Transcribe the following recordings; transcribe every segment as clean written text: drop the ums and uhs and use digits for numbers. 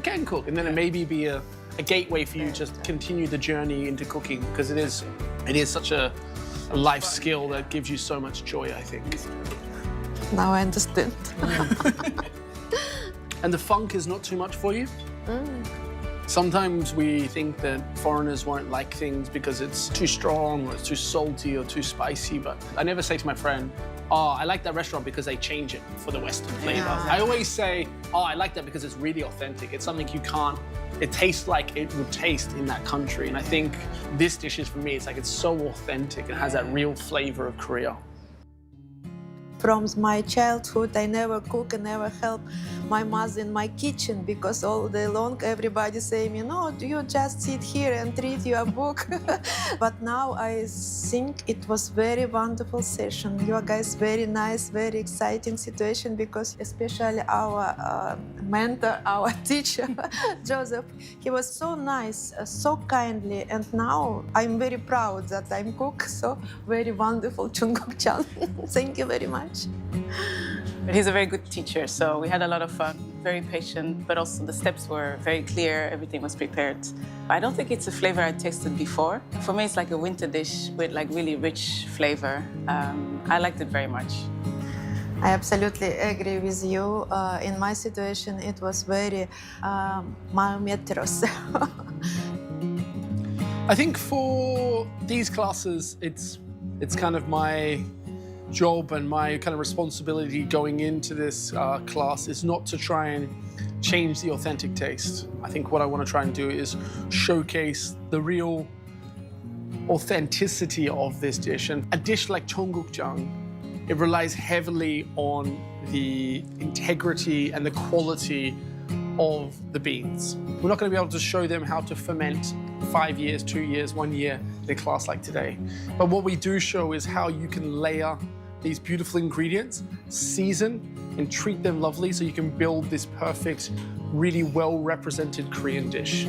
I can cook, and then it maybe be a gateway for you to continue the journey into cooking, because it is such a life skill that gives you so much joy, I think. Now I understand. And the funk is not too much for you? Sometimes we think that foreigners won't like things because it's too strong or it's too salty or too spicy, but I never say to my friend, oh, I like that restaurant because they change it for the Western flavor. Yeah. I always say, oh, I like that because it's really authentic. It's something you can't, it tastes like it would taste in that country. And I think this dish is, for me, it's like it's so authentic. It has that real flavor of Korea. From my childhood, I never cook and never help my mother in my kitchen because all day long everybody saying, you know, do you just sit here and read your book? But now I think it was very wonderful session. You guys very nice, very exciting situation because especially our mentor, our teacher, Joseph, he was so nice, so kindly, and now I'm very proud that I'm cook so very wonderful Chunguk-chan. Thank you very much. But he's a very good teacher, so we had a lot of fun, very patient, but also the steps were very clear, everything was prepared. I don't think it's a flavor I tasted before. For me, it's like a winter dish with like really rich flavor. I liked it very much. I absolutely agree with you. In my situation, it was very malmetros. I think for these classes, it's kind of my job and my kind of responsibility going into this class is not to try and change the authentic taste. I think what I want to try and do is showcase the real authenticity of this dish. And a dish like cheonggukjang, it relies heavily on the integrity and the quality of the beans. We're not going to be able to show them how to ferment 5 years, 2 years, 1 year in a class like today. But what we do show is how you can layer these beautiful ingredients, season, and treat them lovely so you can build this perfect, really well-represented Korean dish.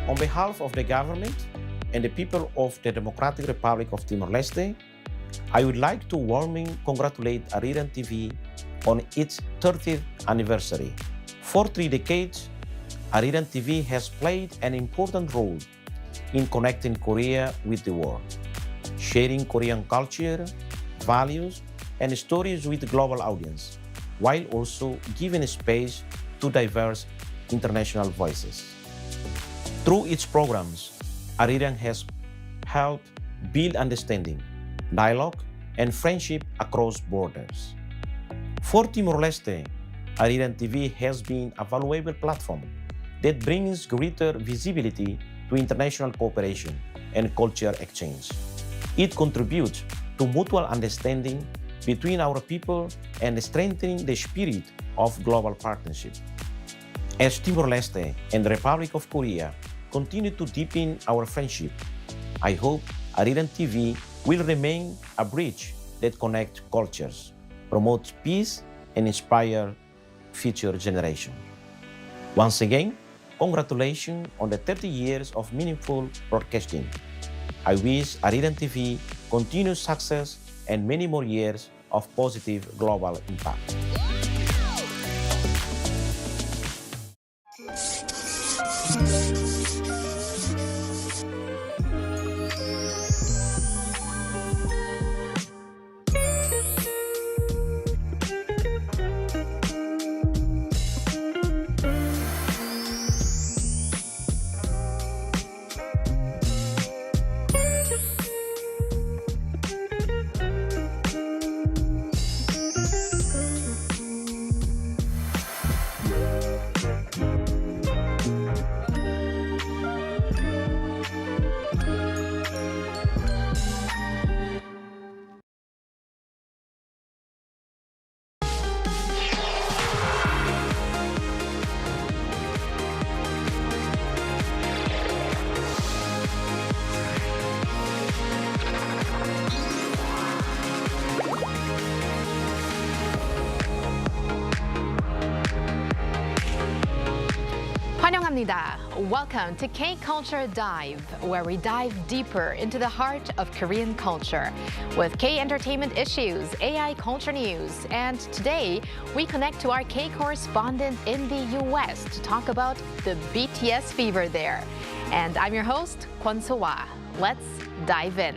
On behalf of the government and the people of the Democratic Republic of Timor-Leste, I would like to warmly congratulate Arirang TV on its 30th anniversary. For 3 decades, Arirang TV has played an important role in connecting Korea with the world, sharing Korean culture, values, and stories with the global audience, while also giving space to diverse international voices. Through its programs, Arirang has helped build understanding, dialogue, and friendship across borders. For Timor-Leste, Arirang TV has been a valuable platform that brings greater visibility to international cooperation and culture exchange. It contributes to mutual understanding between our people and strengthening the spirit of global partnership. As Timor-Leste and the Republic of Korea continue to deepen our friendship, I hope Arirang TV will remain a bridge that connects cultures, promotes peace, and inspires future generations. Once again, congratulations on the 30 years of meaningful broadcasting. I wish Arirang TV continued success and many more years of positive global impact. 감사합니다. Welcome to K-Culture Dive, where we dive deeper into the heart of Korean culture with K-entertainment issues, AI culture news, and today we connect to our K-correspondent in the US to talk about the BTS fever there. And I'm your host, Kwon So-wa. Let's dive in.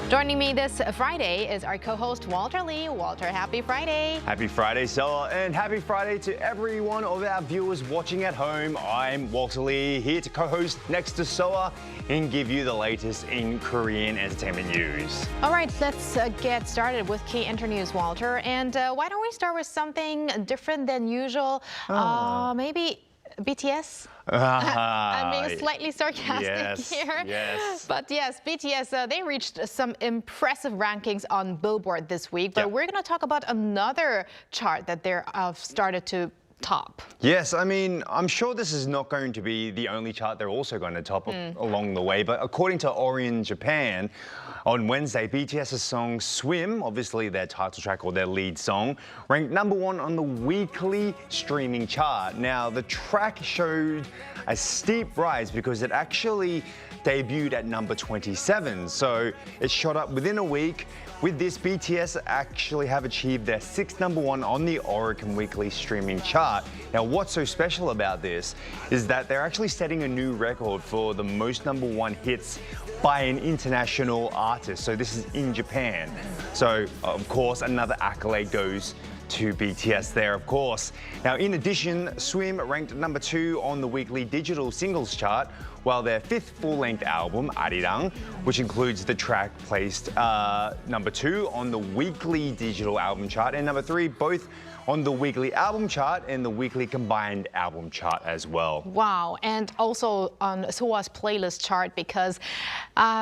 Joining me this Friday is our co-host Walter Lee. Walter, happy Friday. Happy Friday, Soa, and happy Friday to every one of our viewers watching at home. I'm Walter Lee, here to co-host next to Soa and give you the latest in Korean entertainment news. All right, let's get started with K-Inter News, Walter. And why don't we start with something different than usual? Maybe BTS? I'm being slightly sarcastic here. Yes. But yes, BTS, they reached some impressive rankings on Billboard this week. But we're going to talk about another chart that they're started to top. Yes, I mean, I'm sure this is not going to be the only chart they're also going to top along the way. But according to Arirang Japan, on Wednesday, BTS's song Swim, obviously their title track or their lead song, ranked #1 on the weekly streaming chart. Now, the track showed a steep rise because it actually debuted at number 27. So it shot up within a week. With this, BTS actually have achieved their 6th #1 on the Oricon weekly streaming chart. Now, what's so special about this is that they're actually setting a new record for the most #1 hits by an international artist. So this is in Japan. So, of course, another accolade goes to BTS there, of course. Now, in addition, Swim ranked #2 on the weekly digital singles chart, while their 5th full-length album, Arirang, which includes the track, placed #2 on the weekly digital album chart, and #3, both on the weekly album chart and the weekly combined album chart as well. Wow, and also on Soa's playlist chart, because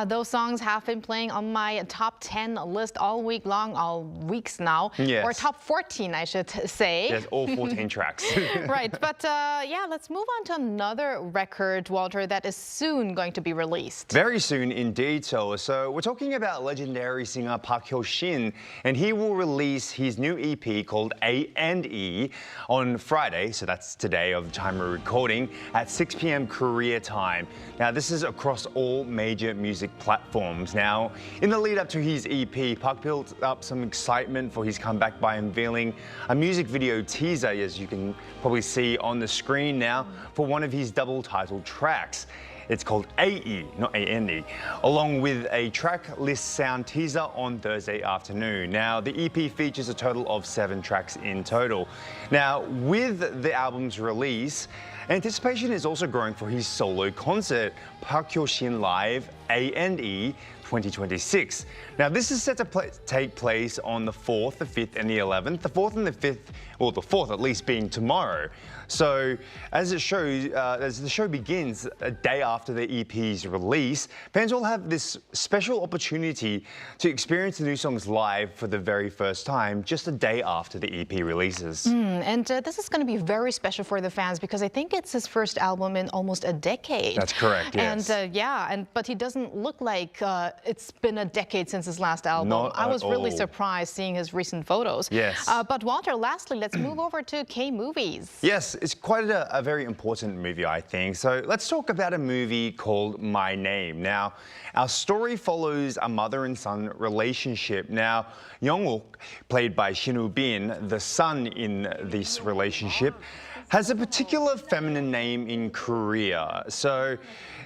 those songs have been playing on my top 10 list all week long, all weeks now. Yes. Or top 14, I should say. Yes, all 14 tracks. Right, but yeah, let's move on to another record, Walter, that is soon going to be released. Very soon indeed, so we're talking about legendary singer Park Hyo-shin, and he will release his new EP called A&E on Friday, so that's today of the time we're recording, at 6 p.m. Korea time. Now, this is across all major music platforms. Now, in the lead up to his EP, Park built up some excitement for his comeback by unveiling a music video teaser, as you can probably see on the screen now, for one of his double-titled tracks. It's called AE, not A-N-E, along with a track list sound teaser on Thursday afternoon. Now, the EP features a total of 7 tracks in total. Now, with the album's release, anticipation is also growing for his solo concert, Park Hyo-shin Live A&E 2026. Now, this is set to take place on the 4th, the 5th, and the 11th. The 4th and the 5th, or the 4th at least, being tomorrow. So, as the show begins a day after the EP's release, fans will have this special opportunity to experience the new songs live for the very first time, just a day after the EP releases. And this is going to be very special for the fans because I think it's his first album in almost a decade. That's correct, yes. And but he doesn't look like it's been a decade since his last album. Not I was at really all. surprised seeing his recent photos. Yes. But Walter, lastly, let's move over to K-movies. Yes, it's quite a very important movie, I think. So let's talk about a movie called My Name. Now, our story follows a mother and son relationship. Now, Young-uk, played by Shin Bin, the son in this relationship, has a particular feminine name in Korea. So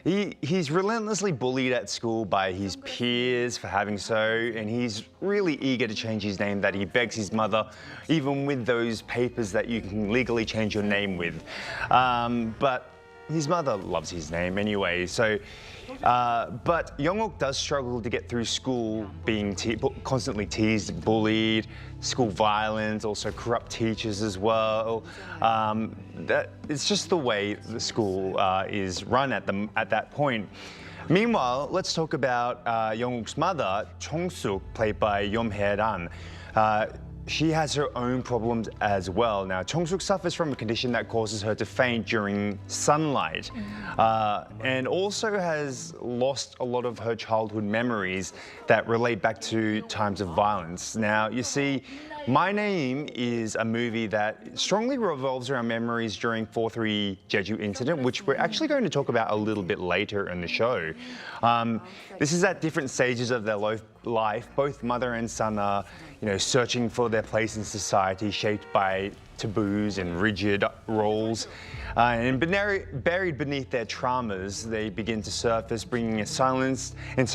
he's relentlessly bullied at school by his peers for having so, and he's really eager to change his name, that he begs his mother, even with those papers that you can legally change your name with. But his mother loves his name anyway, so but Young-uk does struggle to get through school, being constantly teased, bullied, school violence, also corrupt teachers as well. It's just the way the school is run at that point. Meanwhile, let's talk about Young-uk's mother, Chung-suk, played by Yom Hae-ran. she has her own problems as well. Now, Chung-suk suffers from a condition that causes her to faint during sunlight, and also has lost a lot of her childhood memories that relate back to times of violence. Now, you see, My Name is a movie that strongly revolves around memories during 4/3 Jeju incident, which we're actually going to talk about a little bit later in the show. This is at different stages of their life. Both mother and son are, searching for their place in society, shaped by taboos and rigid roles. And buried beneath their traumas, they begin to surface, bringing a silence and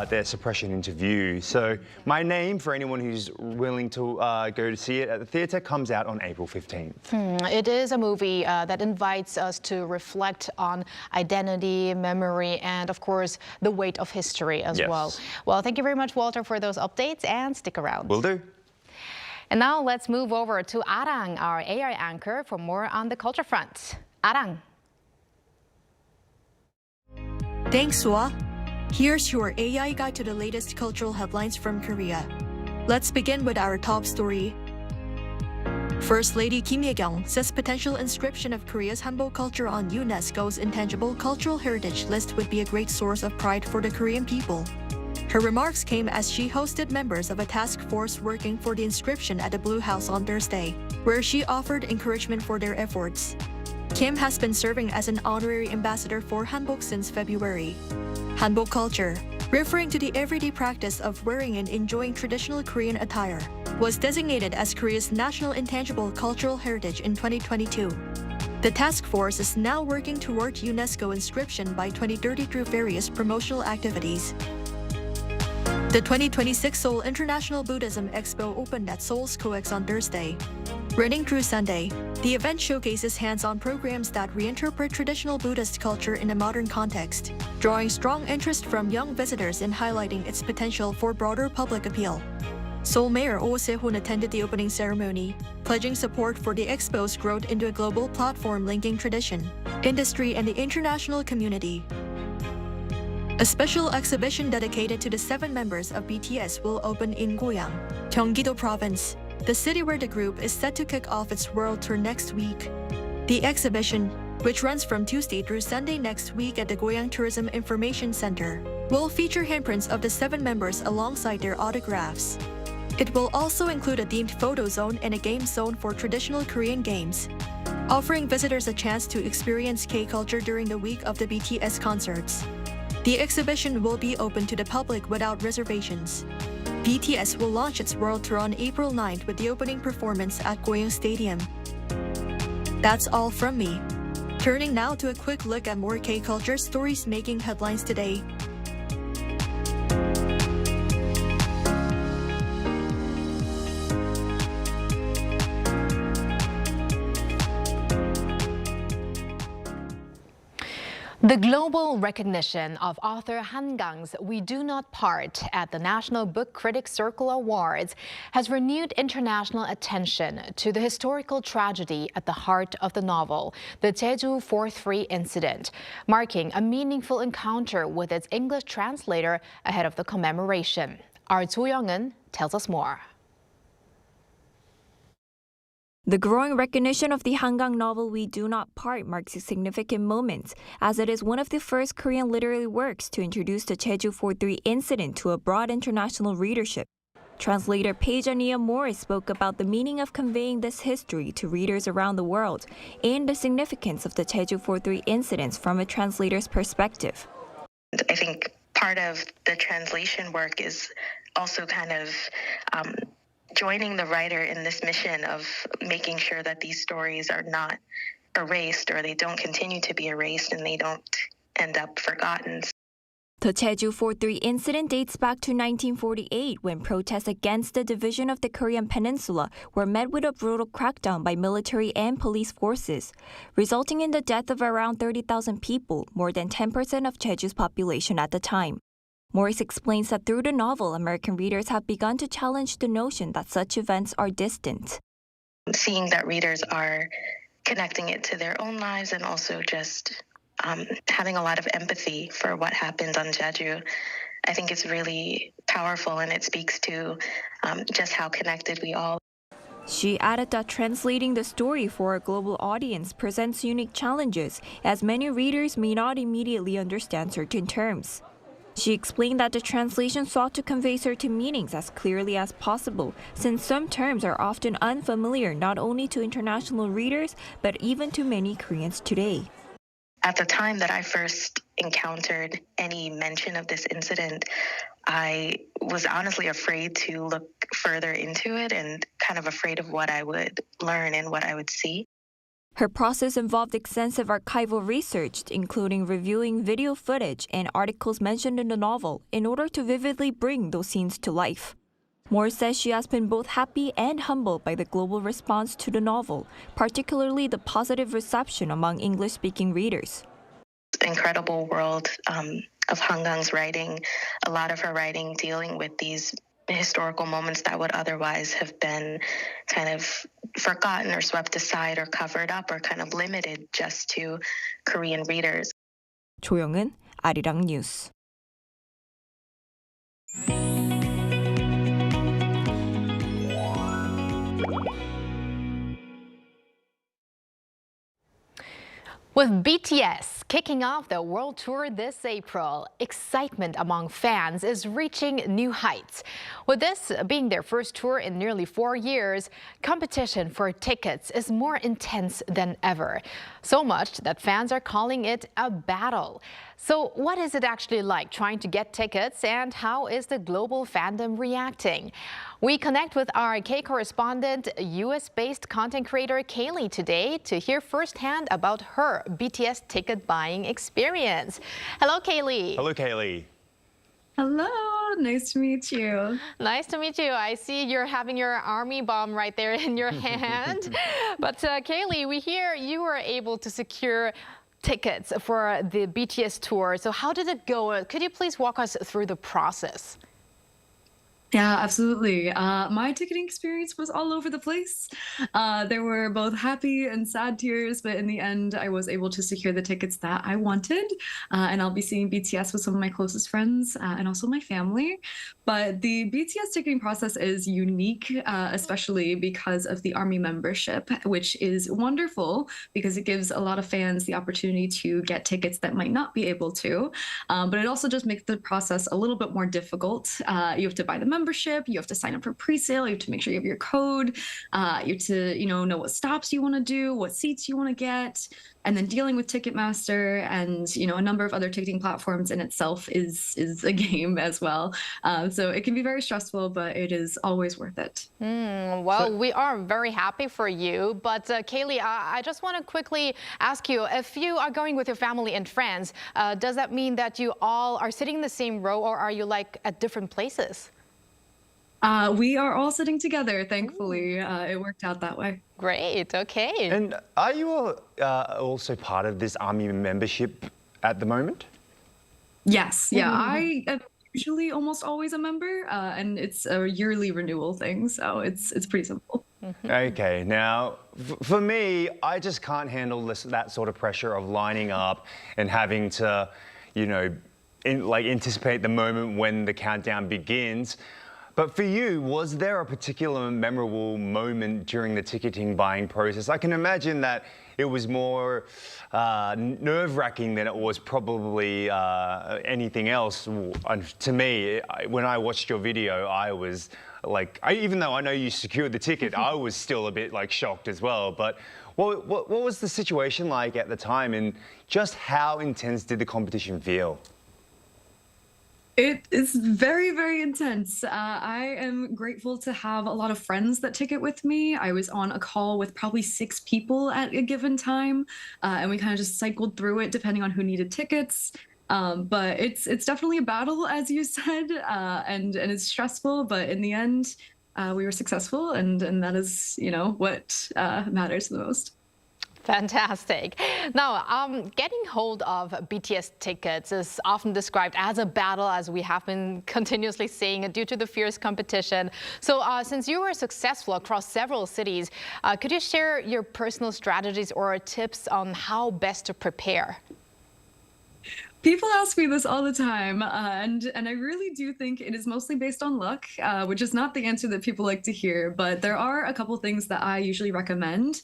their suppression into view. So My Name, for anyone who's willing to go to see it at the theatre, comes out on April 15th. It is a movie that invites us to reflect on identity, memory, and of course, the weight of history as well. Well, thank you very much, Walter, for those updates, and stick around. Will do. And now let's move over to Arirang, our AI anchor, for more on the culture front. Arirang. Thanks, Sua. Here's your AI guide to the latest cultural headlines from Korea. Let's begin with our top story. First Lady Kim Ye-kyung says potential inscription of Korea's hanbok culture on UNESCO's Intangible Cultural Heritage list would be a great source of pride for the Korean people. Her remarks came as she hosted members of a task force working for the inscription at the Blue House on Thursday, where she offered encouragement for their efforts. Kim has been serving as an honorary ambassador for hanbok since February. Hanbok culture, referring to the everyday practice of wearing and enjoying traditional Korean attire, was designated as Korea's National Intangible Cultural Heritage in 2022. The task force is now working toward UNESCO inscription by 2030 through various promotional activities. The 2026 Seoul International Buddhism Expo opened at Seoul's COEX on Thursday. Running through Sunday, the event showcases hands-on programs that reinterpret traditional Buddhist culture in a modern context, drawing strong interest from young visitors and highlighting its potential for broader public appeal. Seoul Mayor Oh Se-hoon attended the opening ceremony, pledging support for the expo's growth into a global platform linking tradition, industry, and the international community. A special exhibition dedicated to the 7 members of BTS will open in Goyang, Gyeonggi-do Province, the city where the group is set to kick off its world tour next week. The exhibition, which runs from Tuesday through Sunday next week at the Goyang Tourism Information Center, will feature handprints of the 7 members alongside their autographs. It will also include a themed photo zone and a game zone for traditional Korean games, offering visitors a chance to experience K-culture during the week of the BTS concerts. The exhibition will be open to the public without reservations. BTS will launch its world tour on April 9th with the opening performance at Goyang Stadium. That's all from me. Turning now to a quick look at more K-culture stories making headlines today. The global recognition of author Han Gang's We Do Not Part at the National Book Critics Circle Awards has renewed international attention to the historical tragedy at the heart of the novel, the Jeju 4/3 incident, marking a meaningful encounter with its English translator ahead of the commemoration. Our Jo Young-eun tells us more. The growing recognition of the Han Gang novel We Do Not Part marks a significant moment, as it is one of the first Korean literary works to introduce the Jeju 4/3 incident to a broad international readership. Translator Paige Ania Morris spoke about the meaning of conveying this history to readers around the world and the significance of the Jeju 4/3 incidents from a translator's perspective. I think part of the translation work is also kind of joining the writer in this mission of making sure that these stories are not erased, or they don't continue to be erased and they don't end up forgotten. The Jeju 4/3 incident dates back to 1948, when protests against the division of the Korean peninsula were met with a brutal crackdown by military and police forces, resulting in the death of around 30,000 people, more than 10% of Jeju's population at the time. Morris explains that through the novel, American readers have begun to challenge the notion that such events are distant. Seeing that readers are connecting it to their own lives and also just having a lot of empathy for what happened on Jeju I think it's really powerful, and it speaks to just how connected we all. She added that translating the story for a global audience presents unique challenges, as many readers may not immediately understand certain terms. She explained that the translation sought to convey certain meanings as clearly as possible, since some terms are often unfamiliar not only to international readers, but even to many Koreans today. At the time that I first encountered any mention of this incident, I was honestly afraid to look further into it and kind of afraid of what I would learn and what I would see. Her process involved extensive archival research, including reviewing video footage and articles mentioned in the novel, in order to vividly bring those scenes to life. Moore says she has been both happy and humbled by the global response to the novel, particularly the positive reception among English-speaking readers. Incredible world of Hangang's writing, a lot of her writing dealing with these historical moments that would otherwise have been kind of forgotten or swept aside or covered up or kind of limited just to Korean readers. 조영은, 아리랑 뉴스. With BTS kicking off the world tour this April, excitement among fans is reaching new heights. With this being their first tour in nearly 4 years, competition for tickets is more intense than ever. So much that fans are calling it a battle. So what is it actually like trying to get tickets, and how is the global fandom reacting? We connect with our K-Correspondent, US-based content creator Kaylee today to hear firsthand about her BTS ticket buying experience. Hello, Kaylee. Hello, Kaylee. Hello, nice to meet you. Nice to meet you. I see you're having your army bomb right there in your hand. But Kaylee, we hear you were able to secure tickets for the BTS tour. So how did it go? Could you please walk us through the process? Yeah, absolutely. My ticketing experience was all over the place. There were both happy and sad tears, but in the end, I was able to secure the tickets that I wanted. And I'll be seeing BTS with some of my closest friends and also my family. But the BTS ticketing process is unique, especially because of the ARMY membership, which is wonderful because it gives a lot of fans the opportunity to get tickets that might not be able to. But it also just makes the process a little bit more difficult. You have to buy the membership, you have to sign up for pre-sale, you have to make sure you have your code, you have to know what stops you want to do, what seats you want to get, and then dealing with Ticketmaster and a number of other ticketing platforms in itself is a game as well. So it can be very stressful, but it is always worth it. Well, we are very happy for you. But Kaylee, I just want to quickly ask you, if you are going with your family and friends, does that mean that you all are sitting in the same row, or are you like at different places? We are all sitting together, thankfully. It worked out that way. Great, okay. And are you also part of this ARMY membership at the moment? Yes, yeah. I am usually almost always a member, and it's a yearly renewal thing, so it's pretty simple. Okay, now for me, I just can't handle that sort of pressure of lining up and having to, anticipate the moment when the countdown begins. But for you, was there a particular memorable moment during the ticketing buying process? I can imagine that it was more nerve-wracking than it was probably anything else. To me, when I watched your video, I was like, even though I know you secured the ticket, I was still a bit shocked as well. But what was the situation like at the time, and just how intense did the competition feel? It is very, very intense. I am grateful to have a lot of friends that ticket with me. I was on a call with probably 6 people at a given time, and we kind of just cycled through it depending on who needed tickets. But it's definitely a battle, as you said, and it's stressful. But in the end, we were successful, and that is, what matters the most. Fantastic. Now, getting hold of BTS tickets is often described as a battle, as we have been continuously saying, due to the fierce competition. So since you were successful across several cities, could you share your personal strategies or tips on how best to prepare? People ask me this all the time, and I really do think it is mostly based on luck, which is not the answer that people like to hear. But there are a couple things that I usually recommend.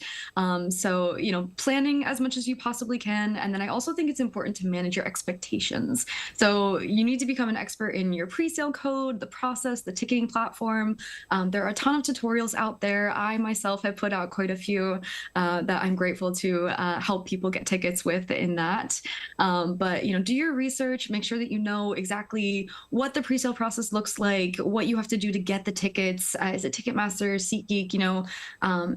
So, planning as much as you possibly can, and then I also think it's important to manage your expectations. So you need to become an expert in your pre-sale code, the process, the ticketing platform. There are a ton of tutorials out there. I myself have put out quite a few that I'm grateful to help people get tickets with in that. But do your research, make sure that you know exactly what the pre-sale process looks like, what you have to do to get the tickets. Is it Ticketmaster, SeatGeek,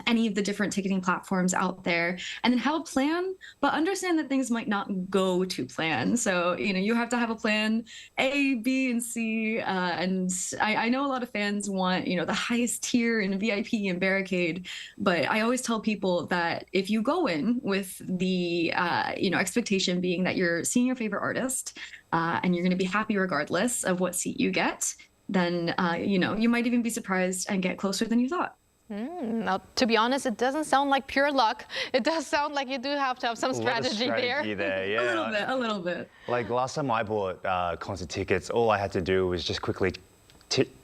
any of the different ticketing platforms out there, and then have a plan, but understand that things might not go to plan. So, you have to have a plan A, B, and C. And I know a lot of fans want, the highest tier and VIP and barricade, but I always tell people that if you go in with the, expectation being that you're seeing your favorite artist and you're going to be happy regardless of what seat you get, then, you might even be surprised and get closer than you thought. Now, to be honest, it doesn't sound like pure luck. It does sound like you do have to have some strategy there. Yeah. A little bit. Like last time I bought concert tickets, all I had to do was just quickly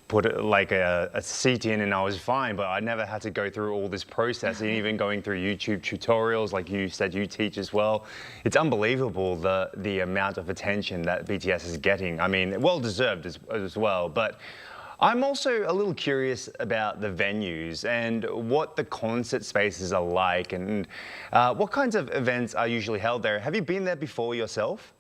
put a seat in and I was fine, but I never had to go through all this process, and even going through YouTube tutorials like you said you teach as well. It's unbelievable the amount of attention that BTS is getting. I mean, well deserved as well, but I'm also a little curious about the venues and what the concert spaces are like, and what kinds of events are usually held there. Have you been there before yourself?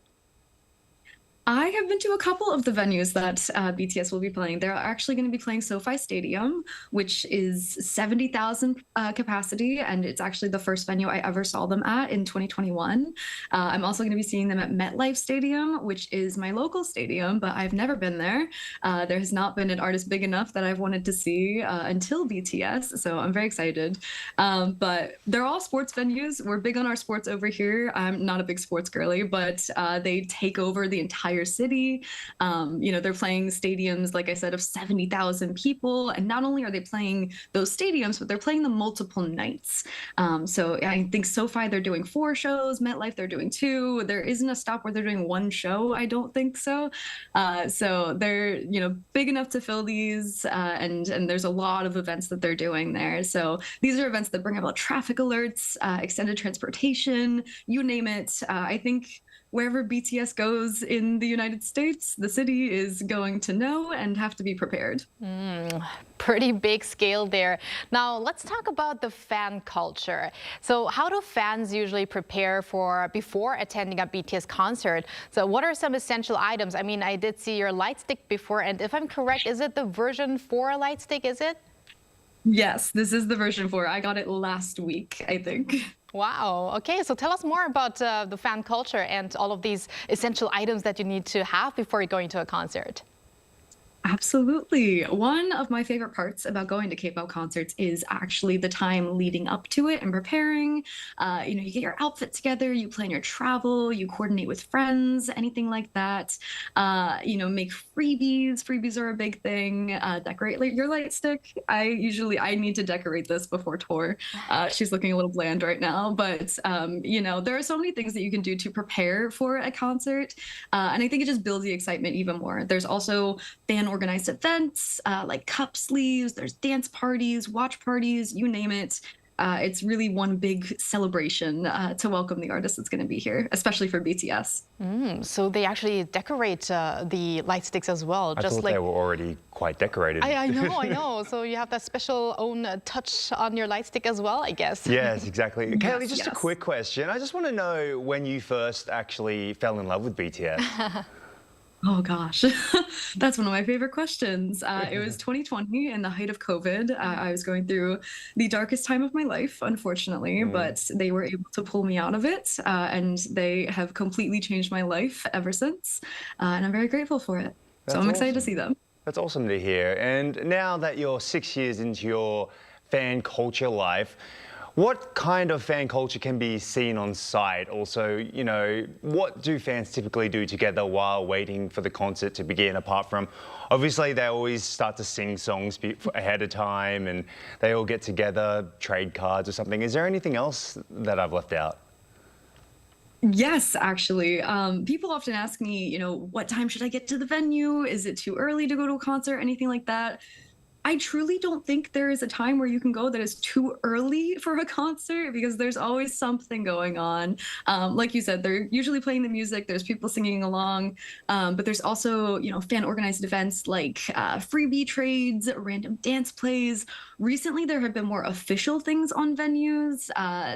I have been to a couple of the venues that BTS will be playing. They're actually going to be playing SoFi Stadium, which is 70,000 capacity, and it's actually the first venue I ever saw them at in 2021. I'm also going to be seeing them at MetLife Stadium, which is my local stadium, but I've never been there. There has not been an artist big enough that I've wanted to see until BTS, so I'm very excited. But they're all sports venues. We're big on our sports over here. I'm not a big sports girly, but they take over the entire city. They're playing stadiums, like I said, of 70,000 people. And not only are they playing those stadiums, but they're playing them multiple nights. So I think SoFi, they're doing 4 shows. MetLife, they're doing 2. There isn't a stop where they're doing 1 show. I don't think so. So they're, big enough to fill these. And there's a lot of events that they're doing there. So these are events that bring about traffic alerts, extended transportation, you name it. I think wherever BTS goes in the United States, the city is going to know and have to be prepared. Pretty big scale there. Now, let's talk about the fan culture. So how do fans usually prepare before attending a BTS concert? So what are some essential items? I mean, I did see your light stick before, and if I'm correct, is it the version 4 light stick, is it? Yes, this is the version 4. I got it last week, I think. Wow. Okay, so tell us more about the fan culture and all of these essential items that you need to have before you're going to a concert. Absolutely. One of my favorite parts about going to K-pop concerts is actually the time leading up to it and preparing. You get your outfit together, you plan your travel, you coordinate with friends, anything like that. Make freebies. Freebies are a big thing. Decorate your light stick. I need to decorate this before tour. She's looking a little bland right now, but there are so many things that you can do to prepare for a concert. And I think it just builds the excitement even more. There's also fan organized events like cup sleeves, there's dance parties, watch parties, you name it. It's really one big celebration to welcome the artist that's going to be here, especially for BTS. So they actually decorate the light sticks as well. I thought they were already quite decorated. I know. So you have that special own touch on your light stick as well, I guess. Yes, exactly. Kaylee, just a quick question. I just want to know when you first actually fell in love with BTS. Oh gosh, that's one of my favorite questions. It was 2020 in the height of COVID. I was going through the darkest time of my life, unfortunately, but they were able to pull me out of it, and they have completely changed my life ever since, and I'm very grateful for it. So I'm excited to see them. That's awesome to hear. And now that you're 6 years into your fan culture life, what kind of fan culture can be seen on site? Also, what do fans typically do together while waiting for the concert to begin, apart from, obviously, they always start to sing songs ahead of time and they all get together, trade cards or something. Is there anything else that I've left out? Yes, actually. People often ask me, what time should I get to the venue? Is it too early to go to a concert? Anything like that. I truly don't think there is a time where you can go that is too early for a concert because there's always something going on. Like you said, they're usually playing the music, there's people singing along, but there's also, fan organized events like freebie trades, random dance plays. Recently, there have been more official things on venues,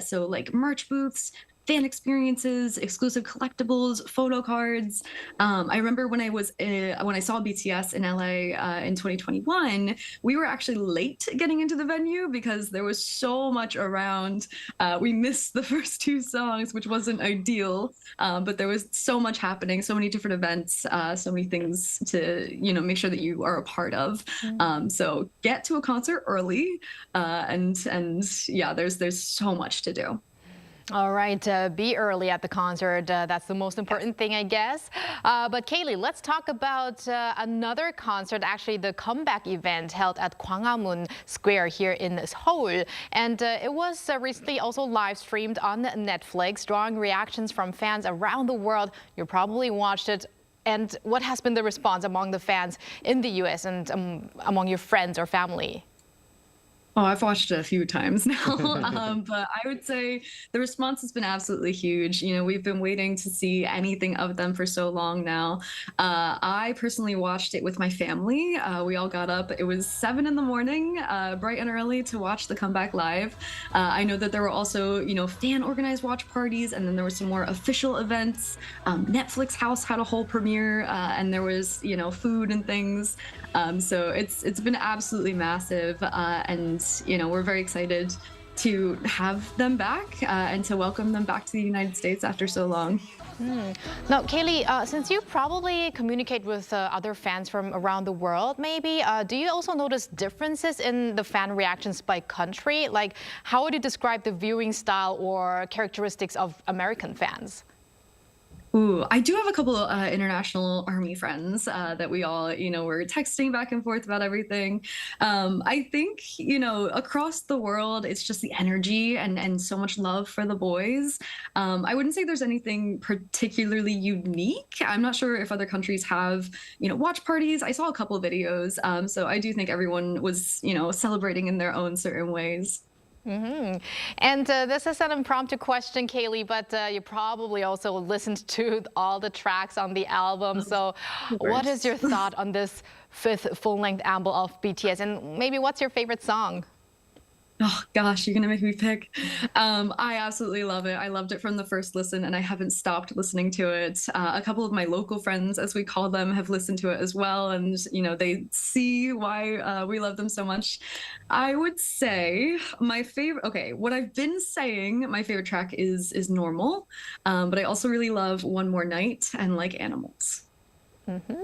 so like merch booths, fan experiences, exclusive collectibles, photo cards. I remember when I saw BTS in LA in 2021, we were actually late getting into the venue because there was so much around. We missed the first two songs, which wasn't ideal, but there was so much happening, so many different events, so many things to make sure that you are a part of. So get to a concert early, and yeah, there's so much to do. All right, be early at the concert. That's the most important thing, I guess. But Kaylee, let's talk about another concert, actually the comeback event held at Gwanghwamun Square here in Seoul. And it was recently also live streamed on Netflix, drawing reactions from fans around the world. You probably watched it. And what has been the response among the fans in the US and among your friends or family? Oh, I've watched it a few times now, but I would say the response has been absolutely huge. We've been waiting to see anything of them for so long now. I personally watched it with my family. We all got up. It was 7 in the morning, bright and early, to watch the comeback live. I know that there were also, fan organized watch parties, and then there were some more official events. Netflix House had a whole premiere, and there was, food and things. So it's been absolutely massive, and we're very excited to have them back and to welcome them back to the United States after so long. Now, Kaylee, since you probably communicate with other fans from around the world, maybe, do you also notice differences in the fan reactions by country? Like, how would you describe the viewing style or characteristics of American fans? Ooh, I do have a couple international Army friends that we all, were texting back and forth about everything. I think, across the world, it's just the energy and so much love for the boys. I wouldn't say there's anything particularly unique. I'm not sure if other countries have, watch parties. I saw a couple of videos. So I do think everyone was, celebrating in their own certain ways. And this is an impromptu question, Kaylee, but you probably also listened to all the tracks on the album. So what is your thought on this 5th full-length album of BTS? And maybe what's your favorite song? Oh gosh, you're gonna make me pick. I absolutely love it. I loved it from the first listen, and I haven't stopped listening to it. A couple of my local friends, as we call them, have listened to it as well, and they see why we love them so much. I would say my favorite. Okay, what I've been saying, my favorite track is Normal, but I also really love One More Night and Like Animals.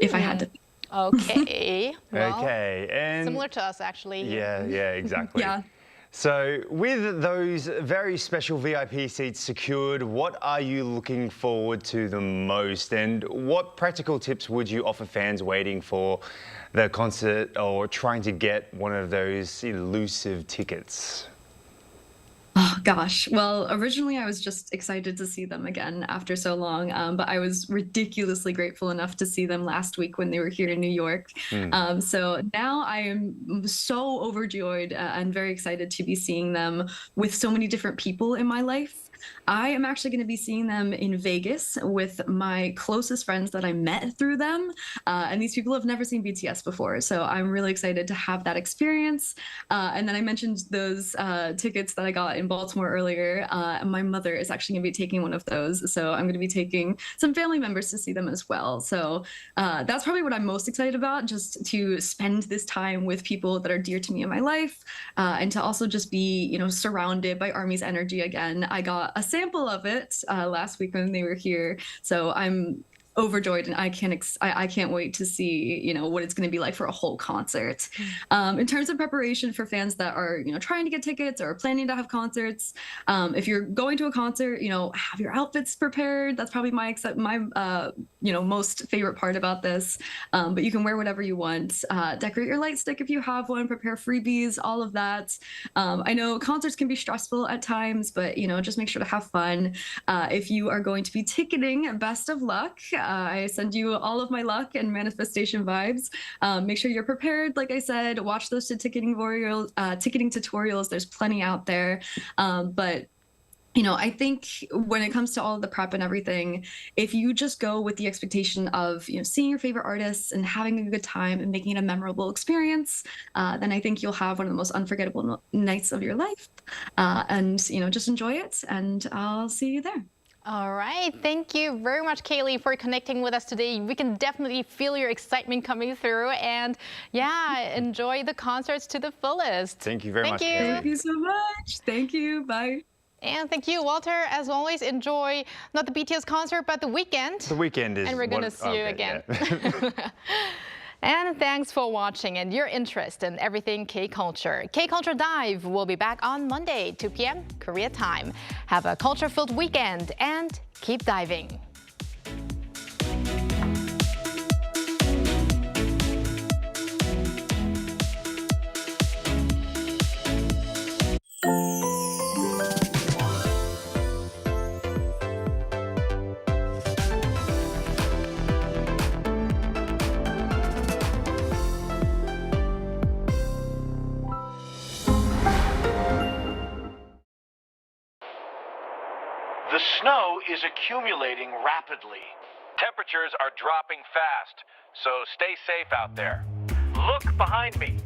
If I had to. Okay. Well, okay, and similar to us, actually. Yeah, exactly. Yeah. So with those very special VIP seats secured, what are you looking forward to the most? And what practical tips would you offer fans waiting for the concert or trying to get one of those elusive tickets? Oh gosh. Well, originally I was just excited to see them again after so long, but I was ridiculously grateful enough to see them last week when they were here in New York. So now I am so overjoyed and very excited to be seeing them with so many different people in my life. I am actually going to be seeing them in Vegas with my closest friends that I met through them. And these people have never seen BTS before. So I'm really excited to have that experience. And then I mentioned those tickets that I got in Baltimore earlier. My mother is actually going to be taking one of those. So I'm going to be taking some family members to see them as well. So that's probably what I'm most excited about, just to spend this time with people that are dear to me in my life, and to also just be, surrounded by ARMY's energy again. I got a sample of it last week when they were here, so I'm overjoyed, and I can't wait to see what it's going to be like for a whole concert. In terms of preparation for fans that are trying to get tickets or planning to have concerts, if you're going to a concert, have your outfits prepared. That's probably my most favorite part about this. But you can wear whatever you want. Decorate your light stick if you have one. Prepare freebies. All of that. I know concerts can be stressful at times, but just make sure to have fun. If you are going to be ticketing, best of luck. I send you all of my luck and manifestation vibes. Make sure you're prepared. Like I said, watch those ticketing tutorials. There's plenty out there. But I think when it comes to all of the prep and everything, if you just go with the expectation of, seeing your favorite artists and having a good time and making it a memorable experience, then I think you'll have one of the most unforgettable nights of your life. And, just enjoy it, and I'll see you there. All right. Thank you very much, Kaylee, for connecting with us today. We can definitely feel your excitement coming through, and enjoy the concerts to the fullest. Thank you very much, Kaylee. Thank you so much. Thank you. Bye. And thank you, Walter. As always, enjoy not the BTS concert, but the weekend. The weekend is. And we're going to see you again. Yeah. And thanks for watching and your interest in everything K-Culture. K-Culture Dive will be back on Monday, 2 p.m. Korea time. Have a culture-filled weekend and keep diving. The snow is accumulating rapidly. Temperatures are dropping fast, so stay safe out there. Look behind me.